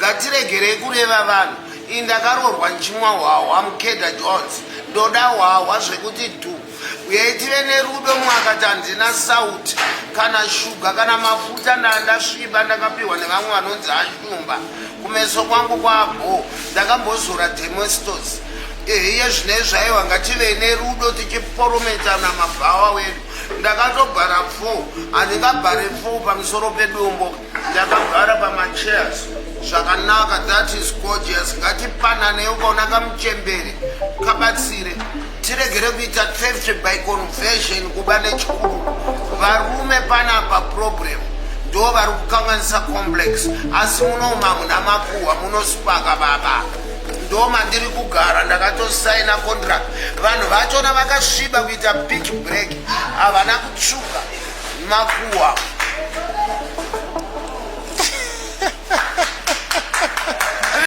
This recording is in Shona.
ngatiregerei kureva vanhu. Indakaroorwa nchimwa hwahwa mukeda Jones. Ndoda hwahwa zvekuti dhu. Uyai tive nerudo mwakati handina sauti kana shuga kana mafuta ndandasviba ndakapiwa nevamwe vanonzi ashumba. Kumeso kwangu kwabho ndakambozora demostos. Iye zvinezvi aiwa ngative nerudo tichiporometa namabhawa wedu. Ndakatogara 4 handingabhare 4 pamusoro pedombo. Ndakagara pamachairs zvakanaka. That is gorgeous. Ngatipanane ukaona kamuchembere kabatsire. Tiregere kuita theft by conversion kuba nechikuru. Varume panapa problem ndo vari kukanganisa complex. Asi munoma muna makuhwa munosipaka baba. Ndo mandiri kugara ndakatosaina contract. Vanhu vachona vakasviba kuita pitch break havana kutsvuka makuhwa.